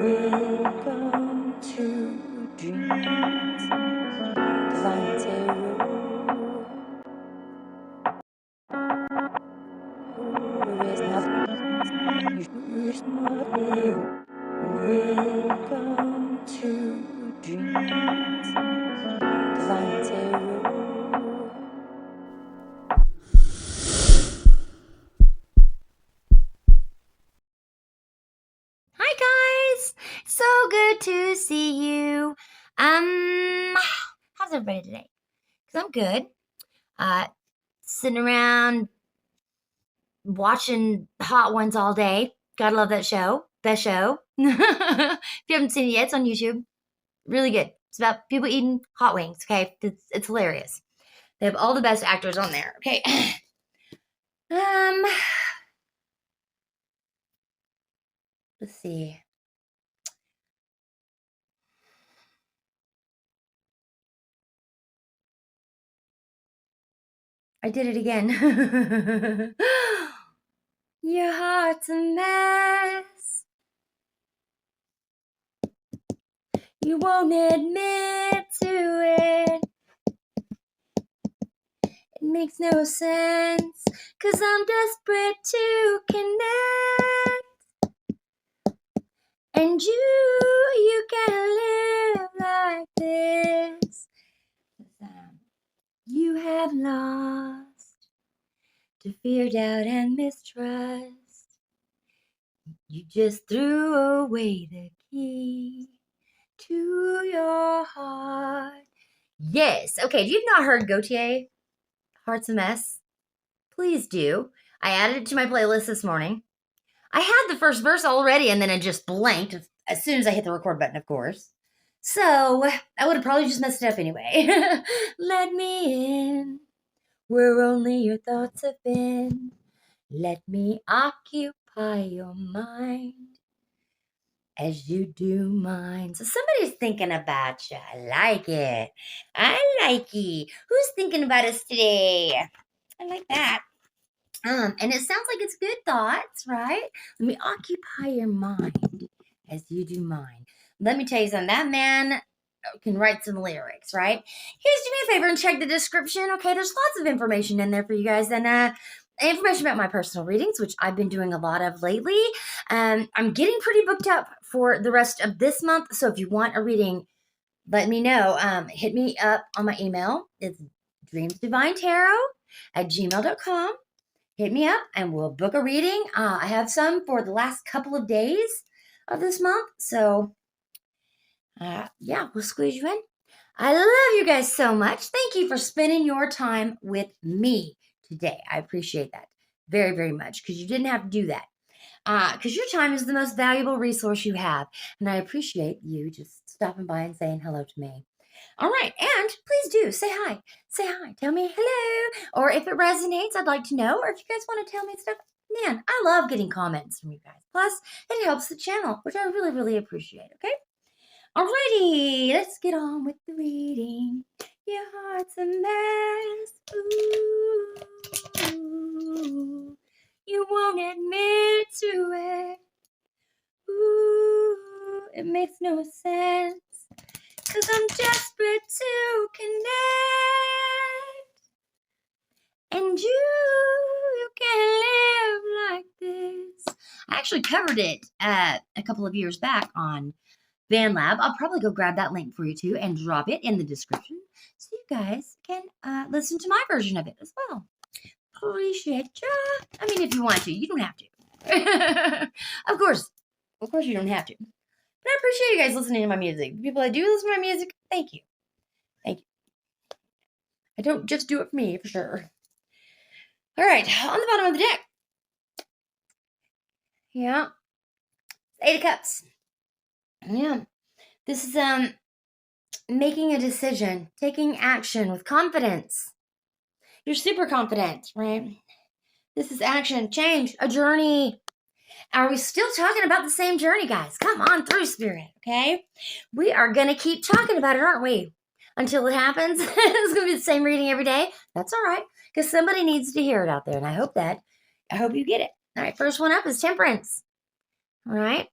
Welcome to Dreams, Divine Tarot. There is nothing you should not know. Welcome to Dreams, Divine Tarot. Hi guys, so good to see you. How's everybody today? Cause I'm good. Sitting around watching Hot Ones all day. Gotta love that show. Best show. If you haven't seen it yet, it's on YouTube. Really good. It's about people eating hot wings. Okay, it's hilarious. They have all the best actors on there. Okay. Let's see. I did it again. Your heart's a mess. You won't admit to it. It makes no sense, 'cause I'm desperate to connect. And you can't live like this. You have lost to fear, doubt, and mistrust. You just threw away the key to your heart. Yes. Okay, if you've not heard Gotye, Heart's a Mess, please do. I added it to my playlist this morning. I had the first verse already, and then it just blanked as soon as I hit the record button, of course. So I would have probably just messed it up anyway. Let me in where only your thoughts have been. Let me occupy your mind as you do mine. So somebody's thinking about you. I like it. I like it. Who's thinking about us today? I like that. And it sounds like it's good thoughts, right? Let me occupy your mind as you do mine. Let me tell you something. That man can write some lyrics, right? Here's do me a favor and check the description. Okay, there's lots of information in there for you guys. And information about my personal readings, which I've been doing a lot of lately. I'm getting pretty booked up for the rest of this month. So if you want a reading, let me know. Hit me up on my email. It's dreamsdivinetarot@gmail.com. Hit me up and we'll book a reading. I have some for the last couple of days of this month. So, yeah, we'll squeeze you in. I love you guys so much. Thank you for spending your time with me today. I appreciate that very, very much because you didn't have to do that. Because your time is the most valuable resource you have. And I appreciate you just stopping by and saying hello to me. All right. And please do say hi. Say hi. Tell me hello. Or if it resonates, I'd like to know. Or if you guys want to tell me stuff, man, I love getting comments from you guys. Plus, it helps the channel, which I really, really appreciate. Okay. Alrighty. Let's get on with the reading. Your heart's a mess. Ooh. You won't admit to it. Ooh, it makes no sense. 'Cause I'm desperate to connect. And you can't live like this. I actually covered it a couple of years back on BandLab. I'll probably go grab that link for you too and drop it in the description so you guys can listen to my version of it as well. Appreciate ya. I mean, if you want to, you don't have to. Of course you don't have to. But I appreciate you guys listening to my music. The people that do listen to my music, thank you. Thank you. I don't just do it for me, for sure. All right, on the bottom of the deck. Yeah. Eight of Cups. Yeah. This is making a decision, taking action with confidence. You're super confident, right? This is action, change, a journey. Are we still talking about the same journey, guys? Come on through, Spirit, okay? We are going to keep talking about it, aren't we? Until it happens. It's going to be the same reading every day. That's all right, because somebody needs to hear it out there, and I hope you get it. All right, first one up is Temperance. All right.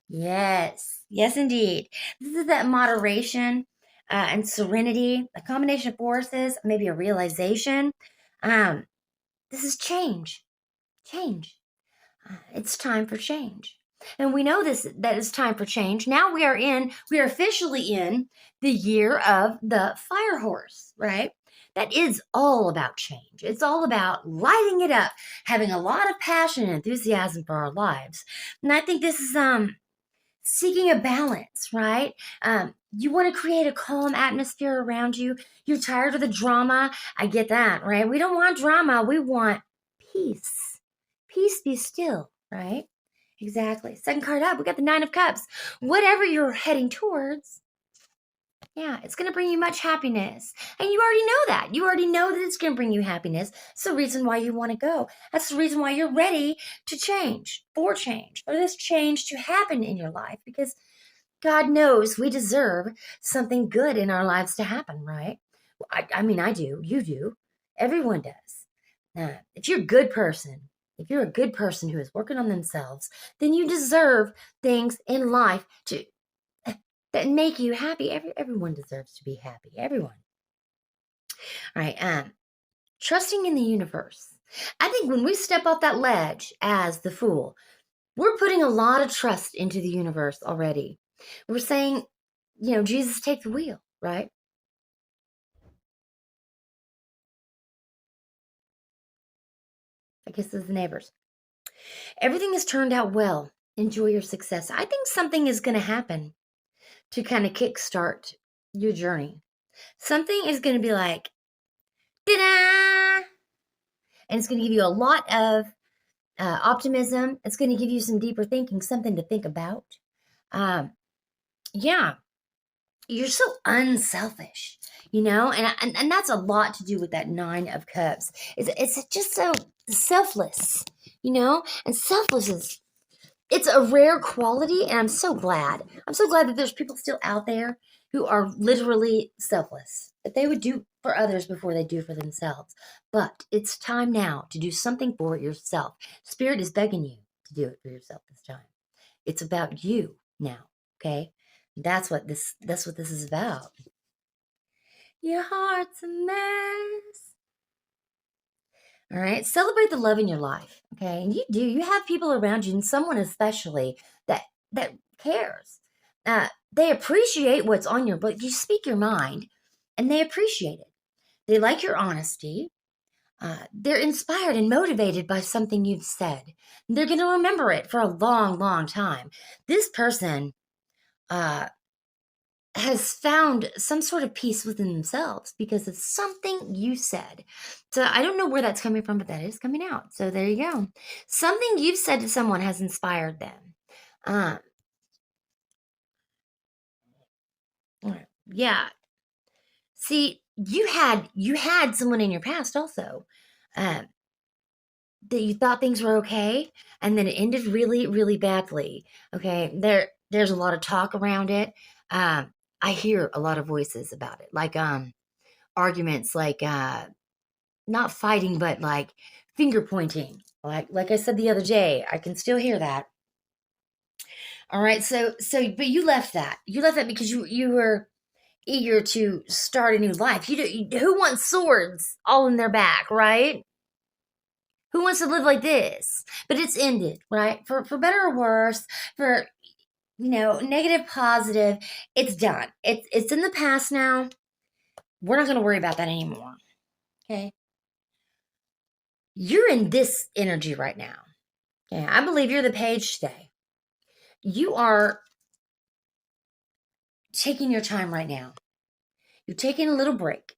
Yes, yes, indeed. This is that moderation and serenity, a combination of forces, maybe a realization. Um, this is change. Change. It's time for change. And we know this that it's time for change. Now we are officially in the year of the fire horse, right? That is all about change. It's all about lighting it up, having a lot of passion and enthusiasm for our lives. And I think this is seeking a balance, right? You want to create a calm atmosphere around you. You're tired of the drama. I get that, right? We don't want drama. We want peace. Peace be still, right? Exactly. Second card up, we got the Nine of Cups. Whatever you're heading towards, yeah, it's going to bring you much happiness. And you already know that. You already know that it's going to bring you happiness. It's the reason why you want to go. That's the reason why you're ready to change, for this change to happen in your life, because God knows we deserve something good in our lives to happen, right? I mean, I do. You do. Everyone does. If you're a good person, if you're a good person who is working on themselves, then you deserve things in life to that make you happy. Everyone deserves to be happy. Everyone. All right. Trusting in the universe. I think when we step off that ledge as the fool, we're putting a lot of trust into the universe already. We're saying, Jesus, take the wheel, right? I guess it's the neighbors. Everything has turned out well. Enjoy your success. I think something is going to happen to kind of kickstart your journey. Something is going to be like, ta-da! And it's going to give you a lot of optimism. It's going to give you some deeper thinking, something to think about. Um, yeah, you're so unselfish, and that's a lot to do with that Nine of Cups. It's just so selfless, and selfless is it's a rare quality, and I'm so glad that there's people still out there who are literally selfless, that they would do for others before they do for themselves. But it's time now to do something for yourself. Spirit is begging you to do it for yourself this time. It's about you now, okay? That's what this is about. Your heart's a mess. All right. Celebrate the love in your life. Okay. And you have people around you, and someone especially that cares. They appreciate what's on your book. You speak your mind, and they appreciate it. They like your honesty. They're inspired and motivated by something you've said. They're going to remember it for a long, long time. This person uh, has found some sort of peace within themselves because of something you said. So I don't know where that's coming from, but that is coming out. So there you go. Something you've said to someone has inspired them. Um, yeah. See, you had someone in your past also um, that you thought things were okay, and then it ended really, really badly. Okay, there's a lot of talk around it. I hear a lot of voices about it, like arguments, like not fighting, but like finger pointing. Like I said the other day, I can still hear that. All right, but you left that. You left that because you were eager to start a new life. Who wants swords all in their back, right? Who wants to live like this? But it's ended, right? For better or worse, for negative, positive, it's done. It's in the past now. We're not going to worry about that anymore. Okay, you're in this energy right now. Okay, I believe you're the page today. You are taking your time right now. You're taking a little break,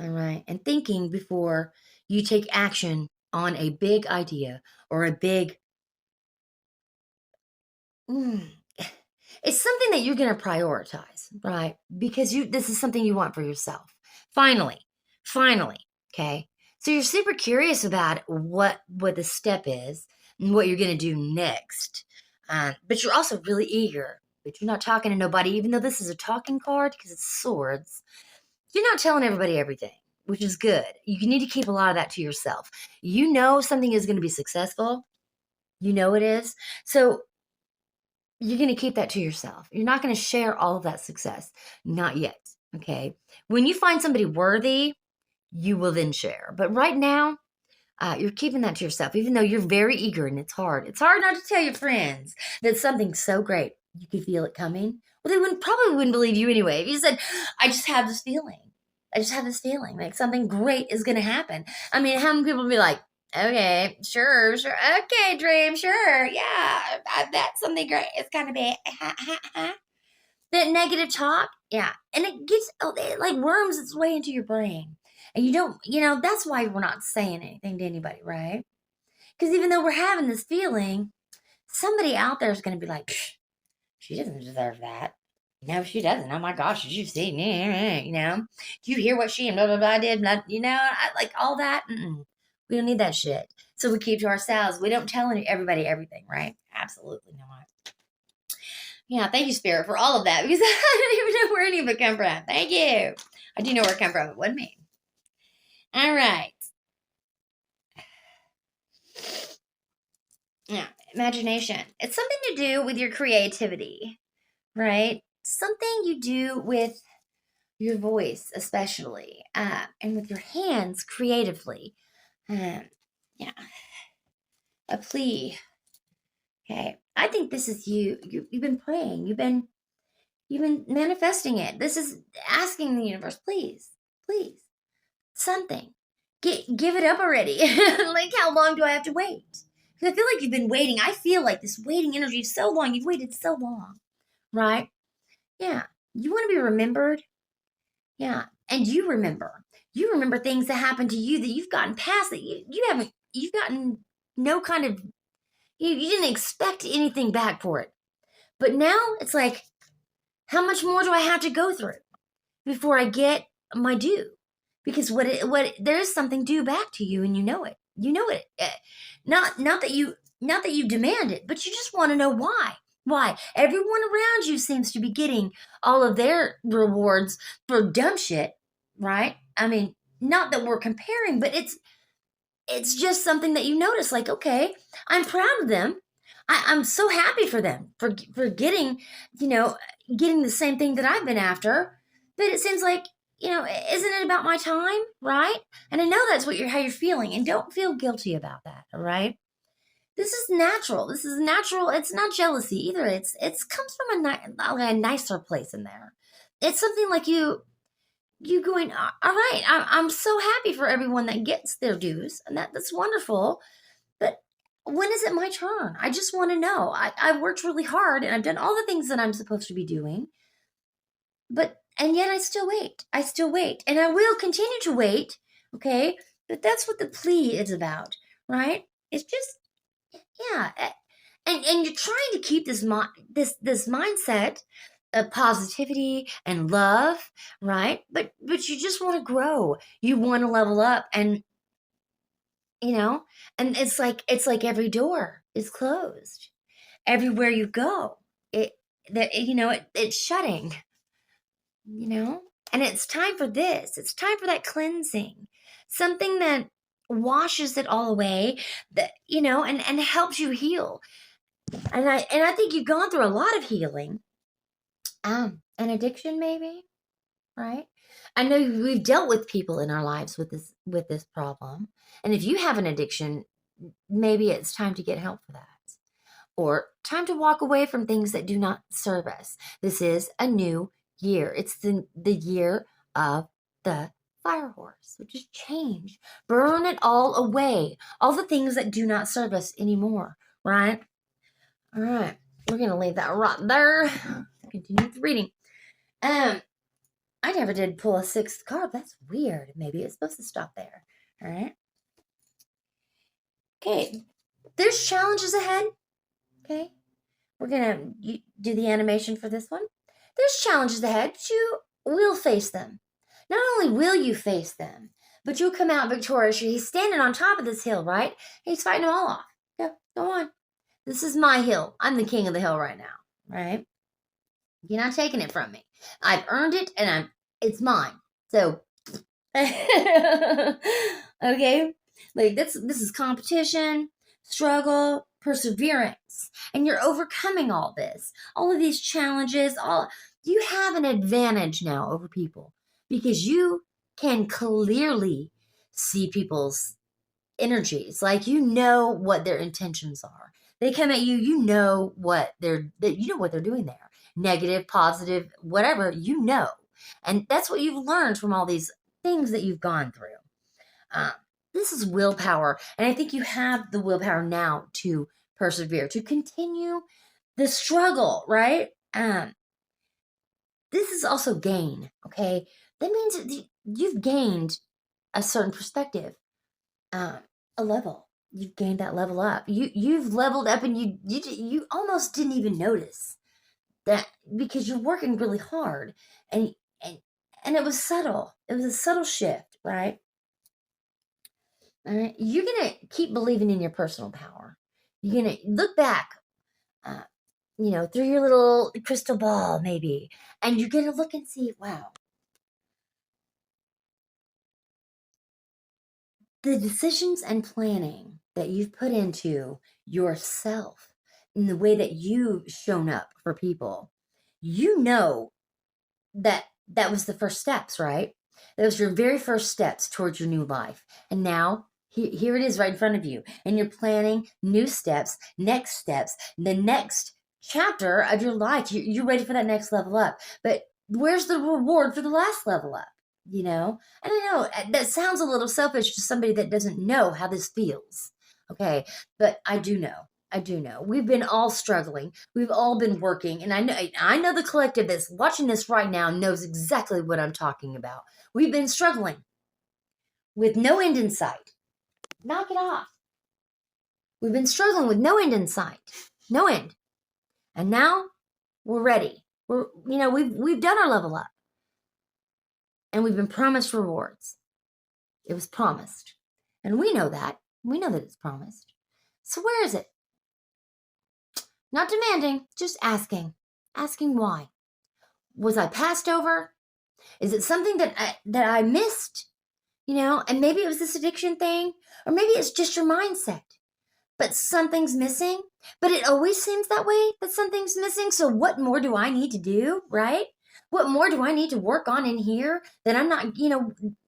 all right, and thinking before you take action on a big idea or a big. Mm, it's something that you're going to prioritize, right? Because this is something you want for yourself. Finally, okay. So you're super curious about what the step is and what you're going to do next, but you're also really eager. But you're not talking to nobody, even though this is a talking card because it's swords. You're not telling everybody everything, which is good. You need to keep a lot of that to yourself. You know something is going to be successful. You know it is. So you're going to keep that to yourself. You're not going to share all of that success. Not yet. Okay. When you find somebody worthy, you will then share. But right now, you're keeping that to yourself, even though you're very eager and it's hard. It's hard not to tell your friends that something's so great. You could feel it coming. Well, they probably wouldn't believe you anyway. If you said, I just have this feeling. I just have this feeling like something great is going to happen. I mean, how many people would be like, okay, sure. Okay, dream, sure. Yeah, I bet something great is going to be. That negative talk, yeah. And it gets, it like worms its way into your brain. And you don't, that's why we're not saying anything to anybody, right? Because even though we're having this feeling, somebody out there is going to be like, she doesn't deserve that. No, she doesn't. Oh my gosh, did you see? Do you hear what she and blah, blah, blah did? Like all that. We don't need that shit. So we keep to ourselves. We don't tell everybody everything, right? Absolutely not. Yeah, thank you, Spirit, for all of that, because I don't even know where any of it come from. Thank you. I do know where it come from. It wasn't me. All right. Yeah, imagination. It's something to do with your creativity, right? Something you do with your voice, especially, and with your hands creatively. Yeah, a plea. Okay, I think this is you. You've been praying. You've been manifesting it. This is asking the universe, please, please, something. Give it up already. Like, how long do I have to wait? Because I feel like you've been waiting. I feel like this waiting energy is so long. You've waited so long, right? Yeah. You want to be remembered? Yeah. And you remember. You remember things that happened to you that you've gotten past, that you've gotten no kind of, you didn't expect anything back for it. But now it's like, how much more do I have to go through before I get my due? Because there is something due back to you, and you know it. You know it. Not that you demand it, but you just want to know why. Why? Everyone around you seems to be getting all of their rewards for dumb shit, right? I mean, not that we're comparing, but it's just something that you notice. Like, okay, I'm proud of them. I'm so happy for them for getting, getting the same thing that I've been after. But it seems like, isn't it about my time, right? And I know that's how you're feeling, and don't feel guilty about that, all right? This is natural. This is natural. It's not jealousy either. It's comes from a nicer place in there. It's something like you going, all right, I'm so happy for everyone that gets their dues, and that's wonderful. But when is it my turn? I just want to know. I've worked really hard, and I've done all the things that I'm supposed to be doing. And yet I still wait. I still wait. And I will continue to wait. Okay. But that's what the plea is about, right? It's just, yeah. And you're trying to keep this mindset of positivity and love, right? But you just want to grow. You want to level up, and and it's like every door is closed. Everywhere you go, it's shutting. And it's time for this. It's time for that cleansing, something that washes it all away, that and helps you heal. And I think you've gone through a lot of healing. An addiction, maybe, right? I know we've dealt with people in our lives with this problem, and if you have an addiction, maybe it's time to get help for that, or time to walk away from things that do not serve us. This is a new year. It's the year of the fire horse, which is change. Burn it all away. All the things that do not serve us anymore, right? All right. We're going to leave that right there. Continue with the reading. I never did pull a sixth card. That's weird. Maybe it's supposed to stop there. All right. Okay. There's challenges ahead. Okay. We're going to do the animation for this one. There's challenges ahead, but you will face them. Not only will you face them, but you'll come out victorious. He's standing on top of this hill, right? He's fighting them all off. Go on. This is my hill. I'm the king of the hill right now, right? You're not taking it from me. I've earned it, and it's mine. So, okay? Like, this is competition, struggle, perseverance, and you're overcoming all this, all of these challenges. You have an advantage now over people because you can clearly see people's energies. Like, you know what their intentions are. They come at you, you know what they're doing there. Negative, positive, whatever, you know. And that's what you've learned from all these things that you've gone through. Uh, this is willpower. And I think you have the willpower now to persevere, to continue the struggle, right? This is also gain, okay? That means that you've gained a certain perspective, a level. You've gained that level up. You've leveled up, and you almost didn't even notice that because you're working really hard, and and and it was subtle. It was a subtle shift, right? All right. You're gonna keep believing in your personal power. You're gonna look back, uh, through your little crystal ball, maybe, and you're gonna look and see, wow, the decisions and planning that you've put into yourself in the way that you've shown up for people, you know that was the first steps, right? That was your very first steps towards your new life. And now here it is right in front of you. And you're planning new steps, the next chapter of your life. You're ready for that next level up. But where's the reward for the last level up? And I know that sounds a little selfish to somebody that doesn't know how this feels. Okay. But I do know. We've been all struggling. We've all been working. And I know the collective that's watching this right now knows exactly what I'm talking about. We've been struggling with no end in sight. Knock it off. We've been struggling with no end in sight. No end. And now we're ready. We've done our level up. And we've been promised rewards. It was promised. And we know that. We know that it's promised. So where is it? Not demanding, just asking. Asking why. Was I passed over? Is it something that I missed? And maybe it was this addiction thing, or maybe it's just your mindset. But something's missing. But it always seems that way, that something's missing. So what more do I need to do, right? What more do I need to work on in here that I'm not,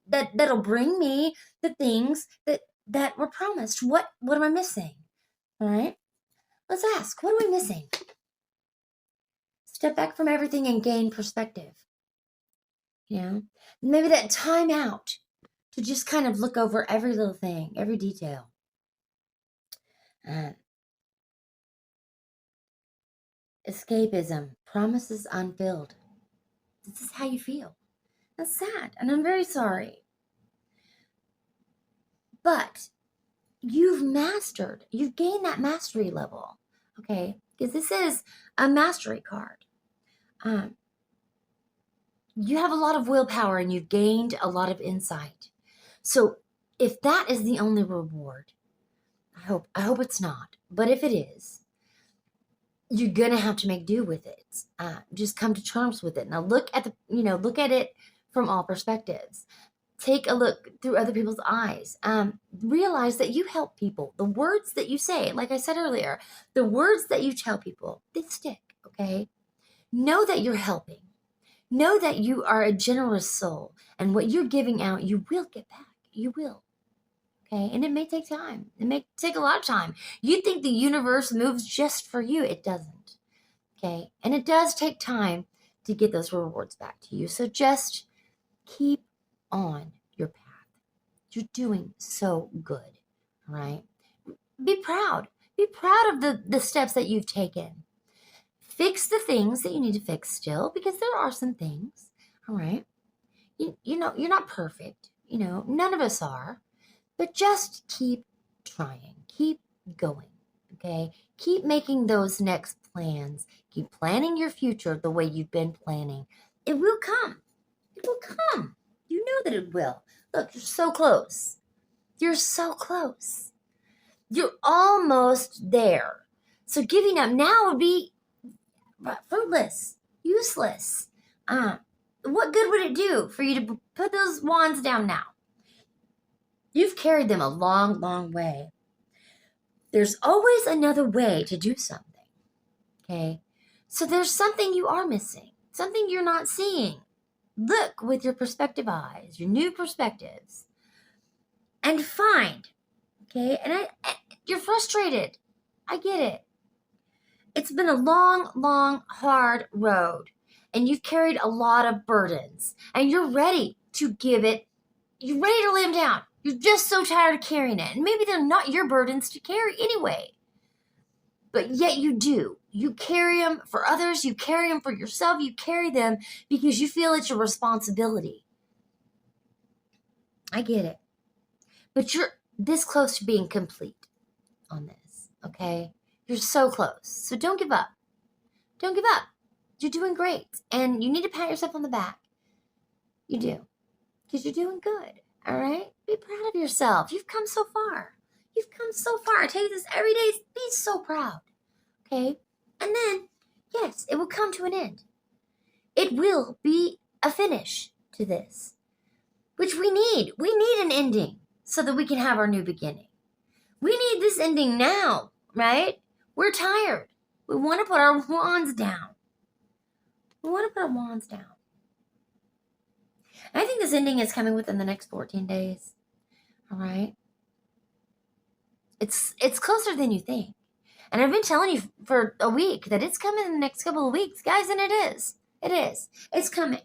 that'll bring me the things that were promised? What am I missing? All right. Let's ask, what are we missing? Step back from everything and gain perspective. Maybe that time out to just kind of look over every little thing, every detail. Escapism, promises unfilled. This is how you feel. That's sad, and I'm very sorry. But you've gained that mastery level, okay? Because this is a mastery card. You have a lot of willpower and you've gained a lot of insight. So if that is the only reward, I hope it's not. But if it is, you're gonna have to make do with it. Just come to terms with it. Now look at it from all perspectives. Take a look through other people's eyes. Realize that you help people. The words that you say, like I said earlier, the words that you tell people, they stick, okay? Know that you're helping. Know that you are a generous soul, and what you're giving out, you will get back. You will. Okay? And it may take time. It may take a lot of time. You think the universe moves just for you. It doesn't. Okay? And it does take time to get those rewards back to you. So just keep on your path. You're doing so good. All right? Be proud. Be proud of the steps that you've taken. Fix the things that you need to fix still, because there are some things, all right? You're not perfect. None of us are. But just keep trying. Keep going, okay? Keep making those next plans. Keep planning your future the way you've been planning. It will come. It will come. You know that it will. Look, you're so close. You're so close. You're almost there. So giving up now would be fruitless, useless. What good would it do for you to put those wands down now? You've carried them a long, long way. There's always another way to do something, okay? So there's something you are missing, something you're not seeing. Look with your perspective eyes, your new perspectives, and find, okay? And you're frustrated. I get it. It's been a long, long, hard road, and you've carried a lot of burdens, and you're ready to give it. You're ready to lay them down. You're just so tired of carrying it. And maybe they're not your burdens to carry anyway. But yet you do. You carry them for others. You carry them for yourself. You carry them because you feel it's your responsibility. I get it. But you're this close to being complete on this, okay? You're so close. So don't give up. Don't give up. You're doing great. And you need to pat yourself on the back. You do. Because you're doing good. All right? Be proud of yourself. You've come so far. You've come so far. I tell you this every day. Be so proud. Okay? And then, yes, it will come to an end. It will be a finish to this, which we need. We need an ending so that we can have our new beginning. We need this ending now, right? We're tired. We want to put our wands down. We want to put our wands down. I think this ending is coming within the next 14 days. All right? It's closer than you think. And I've been telling you for a week that it's coming in the next couple of weeks, guys, and it is. It is. It's coming.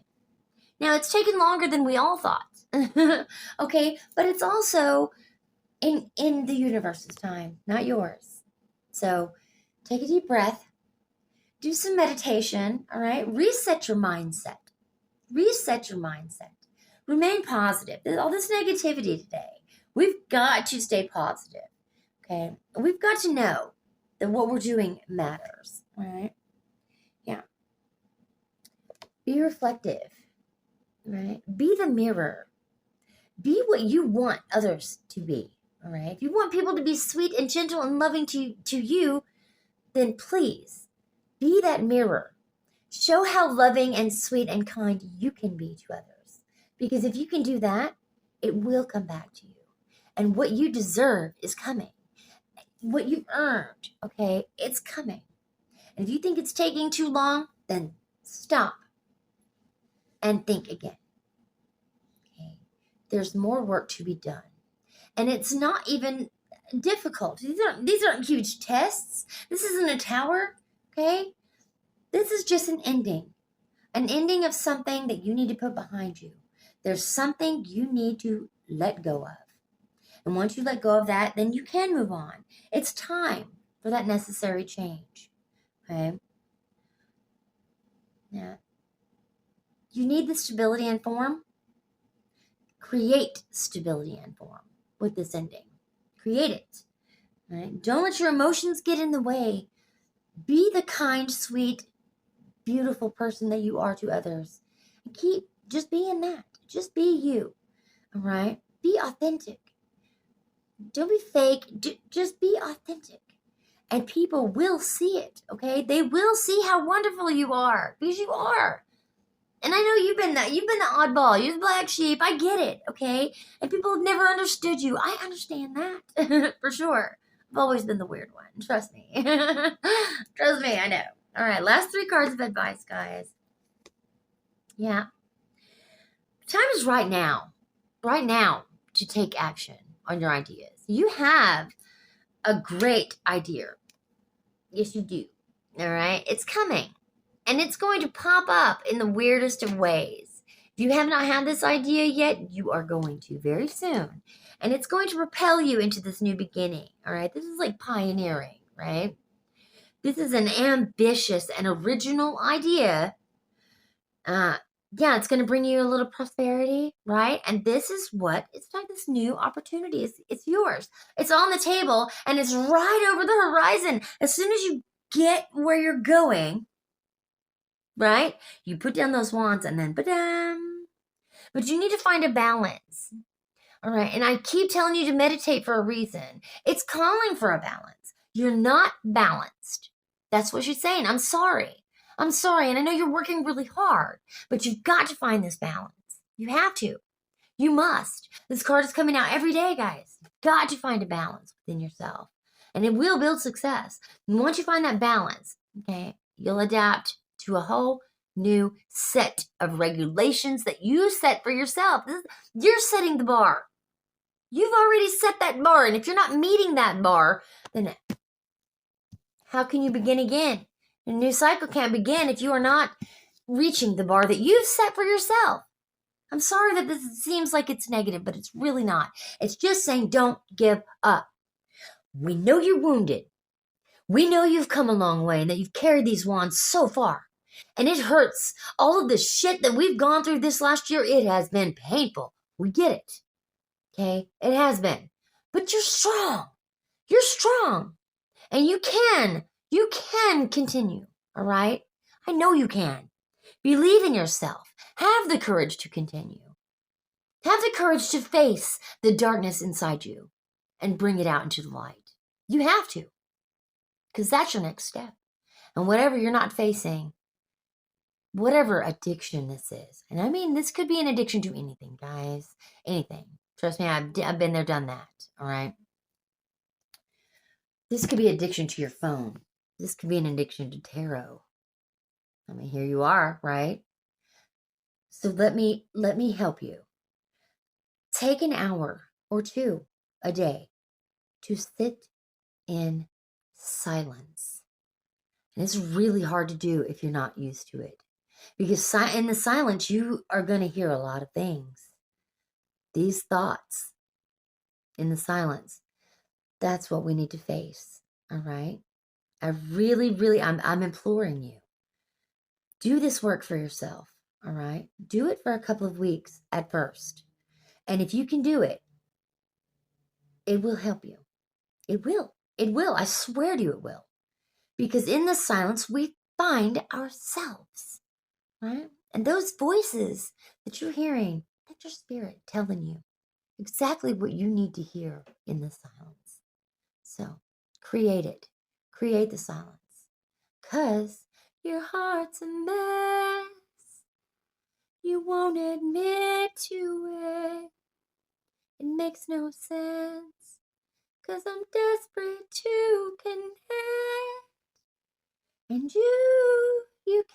Now, it's taken longer than we all thought. Okay? But it's also in the universe's time, not yours. So take a deep breath. Do some meditation, all right? Reset your mindset. Reset your mindset. Remain positive. There's all this negativity today. We've got to stay positive, okay? We've got to know that what we're doing matters, all right? Yeah. Be reflective, right? Be the mirror. Be what you want others to be, all right? If you want people to be sweet and gentle and loving to you, then please be that mirror. Show how loving and sweet and kind you can be to others. Because if you can do that, it will come back to you. And what you deserve is coming. What you've earned, okay, it's coming. And if you think it's taking too long, then stop and think again. Okay? There's more work to be done. And it's not even difficult. These aren't huge tests. This isn't a tower, okay? This is just an ending of something that you need to put behind you. There's something you need to let go of. And once you let go of that, then you can move on. It's time for that necessary change, okay? Yeah. You need the stability and form. Create stability and form with this ending. Create it, right? Don't let your emotions get in the way. Be the kind, sweet, beautiful person that you are to others. And keep just being that. Just be you. All right? Be authentic. Don't be fake. Just be authentic. And people will see it, okay? They will see how wonderful you are, because you are. And I know you've been the oddball. You're the black sheep. I get it, okay? And people have never understood you. I understand that for sure. I've always been the weird one. Trust me. Trust me, I know. All right, last 3 cards of advice, guys. Yeah. Time is right now to take action on your ideas. You have a great idea. Yes, you do. All right? It's coming. And it's going to pop up in the weirdest of ways. If you have not had this idea yet, you are going to very soon. And it's going to propel you into this new beginning. All right? This is like pioneering, right? This is an ambitious and original idea. Yeah, it's going to bring you a little prosperity, right? And this is what, it's like this new opportunity. It's yours. It's on the table, and it's right over the horizon. As soon as you get where you're going, right? You put down those wands, and then, ba-dam. But you need to find a balance, all right? And I keep telling you to meditate for a reason. It's calling for a balance. You're not balanced. That's what she's saying. I'm sorry. I'm sorry, and I know you're working really hard, but you've got to find this balance. You have to. You must. This card is coming out every day, guys. You've got to find a balance within yourself. And it will build success. And once you find that balance, okay, you'll adapt to a whole new set of regulations that you set for yourself. You're setting the bar. You've already set that bar. And if you're not meeting that bar, then how can you begin again? A new cycle can't begin if you are not reaching the bar that you've set for yourself. I'm sorry that this seems like it's negative, but it's really not. It's just saying don't give up. We know you're wounded. We know you've come a long way and that you've carried these wands so far. And it hurts. All of the shit that we've gone through this last year, it has been painful. We get it. Okay? It has been. But you're strong. You're strong. And you can continue. All right? I know you can. Believe in yourself. Have the courage to continue. Have the courage to face the darkness inside you and bring it out into the light. You have to. Because that's your next step. And whatever you're not facing, whatever addiction this is, and I mean, this could be an addiction to anything, guys. Anything. Trust me, I've been there, done that. All right? This could be addiction to your phone. This could be an addiction to tarot. I mean, here you are, right? So let me help you. Take an hour or two a day to sit in silence. And it's really hard to do if you're not used to it. Because in the silence, you are going to hear a lot of things. These thoughts in the silence, that's what we need to face. All right? I really, I'm imploring you. Do this work for yourself. All right? Do it for a couple of weeks at first. And if you can do it, it will help you. It will. It will. I swear to you it will. Because in the silence, we find ourselves. Right? And those voices that you're hearing, that's your spirit telling you exactly what you need to hear in the silence. So create it. Create the silence. Because your heart's a mess. You won't admit to it. It makes no sense. Because I'm desperate to connect. And you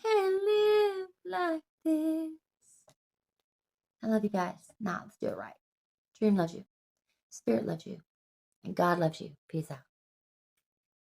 can't live like this. I love you guys. Now let's do it right. Dream loves you. Spirit loves you. And God loves you. Peace out.